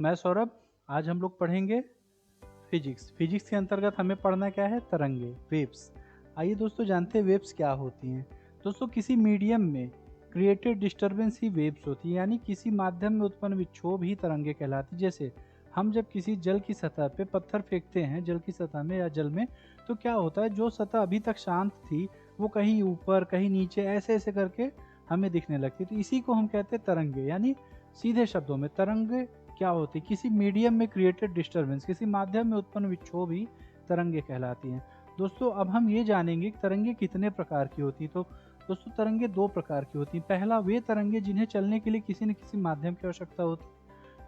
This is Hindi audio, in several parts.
मैं सौरभ। आज हम लोग पढ़ेंगे फिजिक्स। फिजिक्स के अंतर्गत हमें पढ़ना क्या है? तरंगे, वेव्स। आइए दोस्तों जानते हैं वेव्स क्या होती हैं। दोस्तों किसी मीडियम में क्रिएटेड डिस्टरबेंस ही वेव्स होती है, यानी किसी माध्यम में उत्पन्न विक्षोभ ही तरंगे कहलाती। जैसे हम जब किसी जल की सतह पे पत्थर फेंकते हैं, जल की सतह में या जल में, तो क्या होता है, जो सतह अभी तक शांत थी वो कहीं ऊपर कहीं नीचे ऐसे ऐसे करके हमें दिखने लगती। तो इसी को हम कहते हैं तरंगे। यानी सीधे शब्दों में तरंगे क्या होती? किसी मीडियम में क्रिएटेड डिस्टरबेंस, किसी माध्यम में उत्पन्न विक्षोभ ही तरंगे कहलाती हैं। दोस्तों अब हम ये जानेंगे कि तरंगे कितने प्रकार की होती। तो दोस्तों तरंगे दो प्रकार की होती हैं। पहला वे तरंगे जिन्हें चलने के लिए किसी न किसी माध्यम की आवश्यकता होती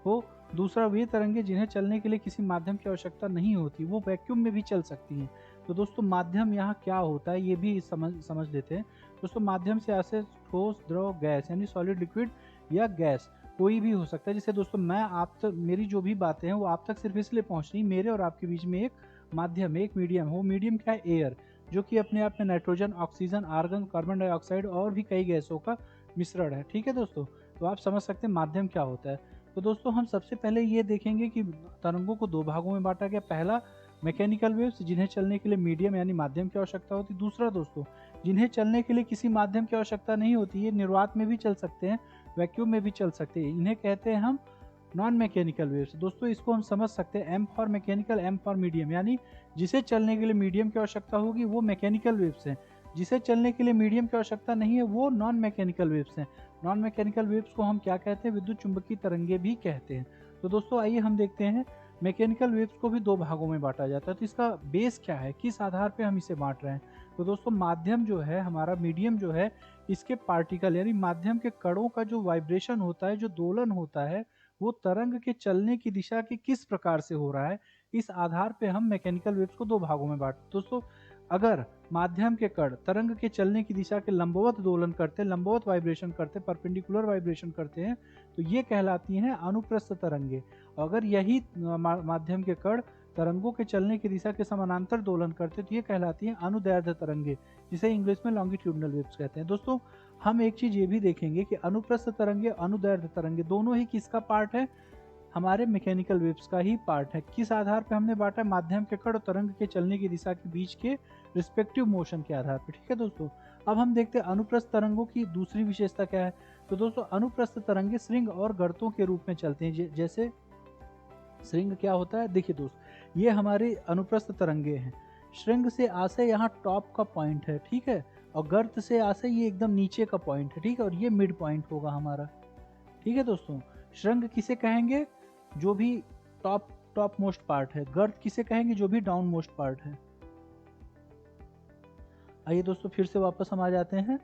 हो। दूसरा वे तरंगे जिन्हें चलने के लिए किसी माध्यम की आवश्यकता नहीं होती, वो वैक्यूम में भी चल सकती हैं। तो दोस्तों माध्यम यहाँ क्या होता है ये भी समझ लेते हैं। दोस्तों माध्यम से ऐसे ठोस, द्रव, गैस यानी सॉलिड, लिक्विड या गैस कोई भी हो सकता है। जैसे दोस्तों मैं आप तक, मेरी जो भी बातें हैं वो आप तक सिर्फ इसलिए पहुंच रही, मेरे और आपके बीच में एक माध्यम, एक मीडियम। वो मीडियम क्या है? एयर, जो कि अपने आप में nitrogen, oxygen, argon, carbon dioxide और भी कई गैसों का मिश्रण है। ठीक है दोस्तों, तो आप समझ सकते हैं माध्यम क्या होता है। तो दोस्तों हम सबसे पहले ये देखेंगे कि तरंगों को दो भागों में बांटा गया। पहला मैकेनिकल वेव्स, जिन्हें चलने के लिए मीडियम यानी माध्यम की आवश्यकता होती। दूसरा दोस्तों जिन्हें चलने के लिए किसी माध्यम की आवश्यकता नहीं होती, ये निर्वात में भी चल सकते हैं, वैक्यूम में भी चल सकते हैं, इन्हें कहते हैं हम नॉन मैकेनिकल वेव्स। दोस्तों इसको हम समझ सकते हैं M for mechanical, M for medium. यानी जिसे चलने के लिए मीडियम की आवश्यकता होगी वो मैकेनिकल वेव्स हैं, जिसे चलने के लिए मीडियम की आवश्यकता नहीं है वो नॉन मैकेनिकल वेव्स हैं। नॉन मैकेनिकल वेव्स को हम क्या कहते हैं? विद्युत चुंबकीय तरंगे भी कहते हैं। तो दोस्तों आइए हम देखते हैं मैकेनिकल वेव्स को भी दो भागों में बांटा जाता है। तो इसका बेस क्या है, किस आधार पर हम इसे बांट रहे हैं? तो दोस्तों माध्यम जो है हमारा, मीडियम जो है, इसके पार्टिकल यानी माध्यम के कणों का जो वाइब्रेशन होता है, जो दोलन होता है, वो तरंग के चलने की दिशा की किस प्रकार से हो रहा है, इस आधार पे हम मैकेनिकल वेव्स को दो भागों में बांटते हैं। दोस्तों अगर माध्यम के कण तरंग के चलने की दिशा के लंबवत दोलन करते, लंबवत वाइब्रेशन करते, परपेंडिकुलर वाइब्रेशन करते हैं, तो ये कहलाती हैं अनुप्रस्थ तरंगे। अगर यही माध्यम के कण तरंगों के चलने की दिशा के समानांतर दोलन करते, तो ये कहलाती हैं अनुदैर्ध्य तरंगे, जिसे इंग्लिश में लॉन्गिट्यूडनल वेव्स कहते हैं। दोस्तों हम एक चीज ये भी देखेंगे कि अनुप्रस्थ तरंगे, अनुदैर्ध्य तरंगे दोनों ही किसका पार्ट है? हमारे मैकेनिकल वेव्स का ही पार्ट है। किस आधार पे हमने बांटा? माध्यम के कण और तरंग के चलने की दिशा के बीच के रिस्पेक्टिव मोशन के आधार पे। ठीक है दोस्तों, अब हम देखते हैं अनुप्रस्थ तरंगों की दूसरी विशेषता क्या है। तो दोस्तों अनुप्रस्थ तरंगे श्रृंग और गर्तों के रूप में चलते हैं। जैसे श्रृंग क्या होता है? देखिए दोस्त, ये हमारे अनुप्रस्थ तरंगे हैं। श्रृंग से आशय यहाँ टॉप का पॉइंट है, ठीक है, और गर्त से आशय ये एकदम नीचे का पॉइंट है, ठीक है, और ये मिड पॉइंट होगा हमारा। ठीक है दोस्तों, श्रृंग किसे कहेंगे? जो भी टॉप मोस्ट पार्ट है। गर्त किसे कहेंगे? जो भी डाउन मोस्ट पार्ट है। आइए दोस्तों फिर से वापस हम आ जाते हैं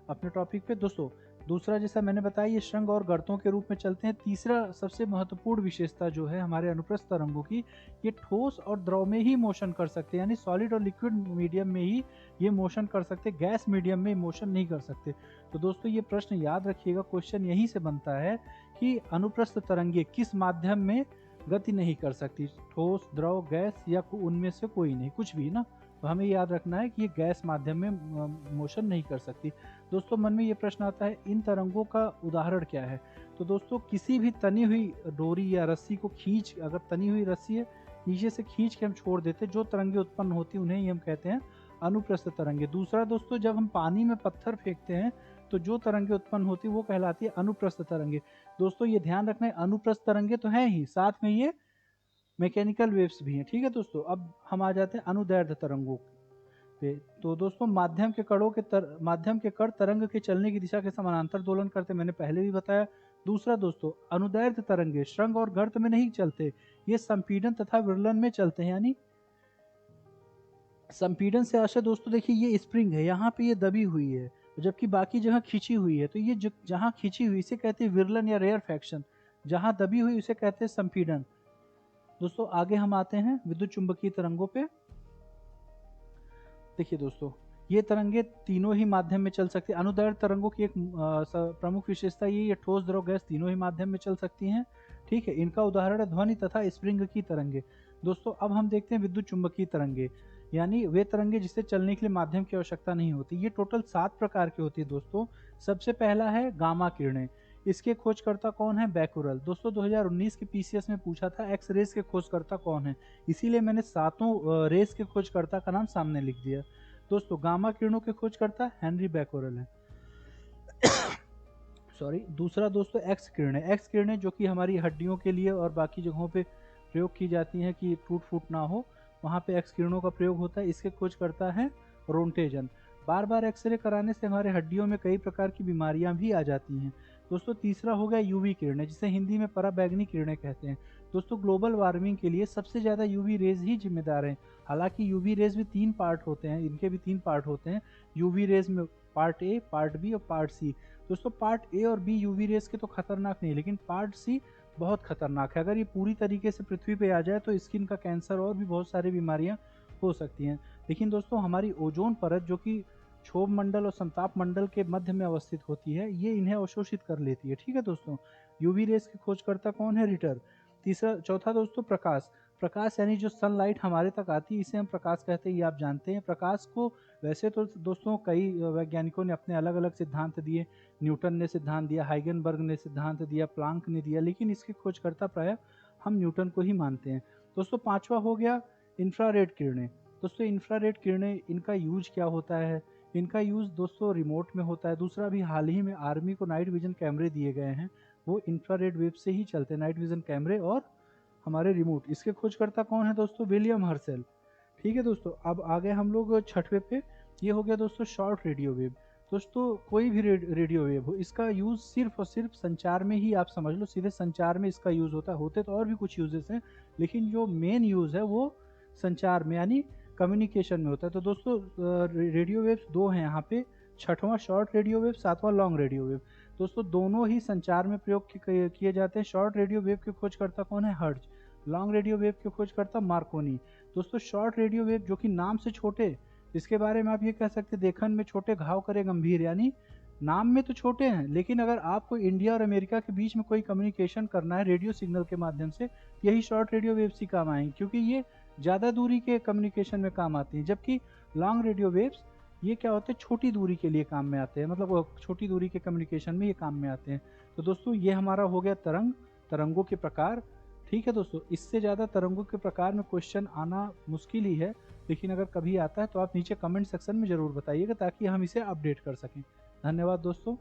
अपने टॉपिक पे। दोस्तों दूसरा, जैसा मैंने बताया, ये श्रृंग और गर्तों के रूप में चलते हैं। तीसरा सबसे महत्वपूर्ण विशेषता जो है हमारे अनुप्रस्थ तरंगों की, ये ठोस और द्रव में ही मोशन कर सकते हैं, यानी सॉलिड और लिक्विड मीडियम में ही ये मोशन कर सकते, गैस मीडियम में मोशन नहीं कर सकते। तो दोस्तों ये प्रश्न याद रखिएगा, क्वेश्चन यहीं से बनता है कि अनुप्रस्थ तरंगे किस माध्यम में गति नहीं कर सकती? ठोस, द्रव, गैस या उनमें से कोई नहीं, कुछ भी ना। तो हमें याद रखना है कि ये गैस माध्यम में मोशन नहीं कर सकती। दोस्तों मन में ये प्रश्न आता है, इन तरंगों का उदाहरण क्या है? तो दोस्तों किसी भी तनी हुई डोरी या रस्सी को खींच, अगर तनी हुई रस्सी है, नीचे से खींच के हम छोड़ देते, जो तरंगे उत्पन्न होती उन्हें ही हम कहते हैं अनुप्रस्थ तरंगे। दूसरा दोस्तों, जब हम पानी में पत्थर फेंकते हैं तो जो तरंगे उत्पन्न होती वो कहलाती है अनुप्रस्थ तरंगे। दोस्तों ये ध्यान रखना है, अनुप्रस्थ तरंगे तो हैं ही, साथ में ये मैकेनिकल वेव्स भी हैं। ठीक है दोस्तों, अब हम आ जाते हैं अनुदैर्ध्य तरंगों पे। तो दोस्तों माध्यम के कण तरंग के चलने की दिशा के समानांतर दोलन करते, मैंने पहले भी बताया। दूसरा दोस्तों, अनुदैर्ध्य तरंगे श्रृंग और गर्त में नहीं चलते, ये संपीड़न तथा विरलन में चलते हैं। यानी संपीड़न से आशय दोस्तों, देखिए ये स्प्रिंग है, यहाँ पे ये दबी हुई है, जबकि बाकी जगह खींची हुई है। तो ये जहाँ खींची हुई इसे कहते हैं विरलन या रेयर फ्रैक्शन, जहाँ दबी हुई उसे कहते हैं संपीड़न। दोस्तों आगे हम आते हैं विद्युत चुंबकीय तरंगों पे। देखिए दोस्तों, ये तरंगे तीनों ही माध्यम में चल सकती है। अनुदैर्ध्य तरंगों की एक प्रमुख विशेषता ये ठोस, द्रव, गैस तीनों ही माध्यम में चल सकती हैं। ठीक है, इनका उदाहरण है ध्वनि तथा स्प्रिंग की तरंगे। दोस्तों अब हम देखते हैं विद्युत चुंबकीय तरंगे, यानी वे तरंगे जिससे चलने के लिए माध्यम की आवश्यकता नहीं होती। ये टोटल 7 प्रकार की होती है दोस्तों। सबसे पहला है गामा किरणें। इसके खोजकर्ता कौन है? बैकुरल। दोस्तों 2019 के पीसीएस में पूछा था एक्स रेस के खोजकर्ता कौन है, इसीलिए मैंने सातों रेस के खोजकर्ता का नाम सामने लिख दिया। दोस्तों गामा किरणों के खोजकर्ता हेनरी बैकुरल है। सॉरी। दूसरा दोस्तों एक्स किरणें। एक्स किरणें जो कि हमारी हड्डियों के लिए और बाकी जगहों पे प्रयोग की जाती हैं कि टूट फूट ना हो, वहाँ पे एक्स किरणों का प्रयोग होता है। इसके खोजकर्ता है रोंटेजन। बार बार एक्सरे कराने से हमारे हड्डियों में कई प्रकार की बीमारियां भी आ जाती हैं। दोस्तों तीसरा हो गया यूवी किरणें, जिसे हिंदी में पराबैंगनी किरणें कहते हैं। दोस्तों ग्लोबल वार्मिंग के लिए सबसे ज़्यादा यूवी रेज ही जिम्मेदार हैं। हालांकि यूवी रेज भी 3 पार्ट होते हैं, इनके भी 3 पार्ट होते हैं यूवी रेज में, पार्ट ए, पार्ट बी और पार्ट सी। दोस्तों पार्ट ए और बी यूवी रेस के तो खतरनाक नहीं, लेकिन पार्ट सी बहुत खतरनाक है। अगर ये पूरी तरीके से पृथ्वी पे आ जाए तो स्किन का कैंसर और भी बहुत सारी बीमारियां हो सकती हैं। लेकिन दोस्तों हमारी ओजोन परत जो कि क्षोभ मंडल और संताप मंडल के मध्य में अवस्थित होती है, ये इन्हें अवशोषित कर लेती है। ठीक है दोस्तों, यूवी रेस के खोजकर्ता कौन है? रिटर। चौथा दोस्तों प्रकाश। प्रकाश यानी जो सनलाइट हमारे तक आती है, इसे हम प्रकाश कहते हैं, ये आप जानते हैं। प्रकाश को वैसे तो दोस्तों कई वैज्ञानिकों ने अपने अलग अलग सिद्धांत दिए। न्यूटन ने सिद्धांत दिया, हाइगनबर्ग ने सिद्धांत दिया, प्लांक ने दिया, लेकिन इसके खोजकर्ता प्रायः हम न्यूटन को ही मानते हैं। दोस्तों पांचवा हो गया इंफ्रारेड किरणें। दोस्तों इंफ्रारेड किरणें, इनका यूज क्या होता है? इनका यूज दोस्तों रिमोट में होता है। दूसरा भी हाल ही में आर्मी को नाइट विजन कैमरे दिए गए हैं, वो इंफ्रारेड वेव से ही चलते हैं, नाइट विजन कैमरे और हमारे रिमोट। इसके खोजकर्ता कौन है दोस्तों? विलियम हर्सेल। ठीक है दोस्तों, अब आ गए हम लोग छठवें पे। ये हो गया दोस्तों शॉर्ट रेडियो वेव। दोस्तों कोई भी रेडियो वेव हो, इसका यूज़ सिर्फ और सिर्फ संचार में ही, आप समझ लो सीधे संचार में इसका यूज़ होता है। होते तो और भी कुछ यूजेस हैं, लेकिन जो मेन यूज़ है वो संचार में यानी कम्युनिकेशन में होता है। तो दोस्तों रेडियो वेव्स दो हैं यहाँ पे, छठवां शॉर्ट रेडियो वेव, सातवां लॉन्ग रेडियो वेव। दोस्तों दोनों ही संचार में प्रयोग किए जाते हैं। शॉर्ट रेडियो वेव के खोजकर्ता कौन है? हर्ट्ज। लॉन्ग रेडियो वेव के खोजकर्ता मार्कोनी। दोस्तों शॉर्ट रेडियो वेव जो कि नाम से छोटे, इसके बारे में आप ये कह सकते हैं देखन में छोटे घाव करे गंभीर, यानी नाम में तो छोटे हैं, लेकिन अगर आपको इंडिया और अमेरिका के बीच में कोई कम्युनिकेशन करना है रेडियो सिग्नल के माध्यम से, यही शॉर्ट रेडियो वेव्स ही काम आएंगे, क्योंकि ये ज़्यादा दूरी के कम्युनिकेशन में काम आती हैं। जबकि लॉन्ग रेडियो वेव्स ये क्या होते हैं, छोटी दूरी के लिए काम में आते हैं, मतलब छोटी दूरी के कम्युनिकेशन में ये काम में आते हैं। तो दोस्तों ये हमारा हो गया तरंगों के प्रकार। ठीक है दोस्तों, इससे ज़्यादा तरंगों के प्रकार में क्वेश्चन आना मुश्किल ही है, लेकिन अगर कभी आता है तो आप नीचे कमेंट सेक्शन में ज़रूर बताइएगा, ताकि हम इसे अपडेट कर सकें। धन्यवाद दोस्तों।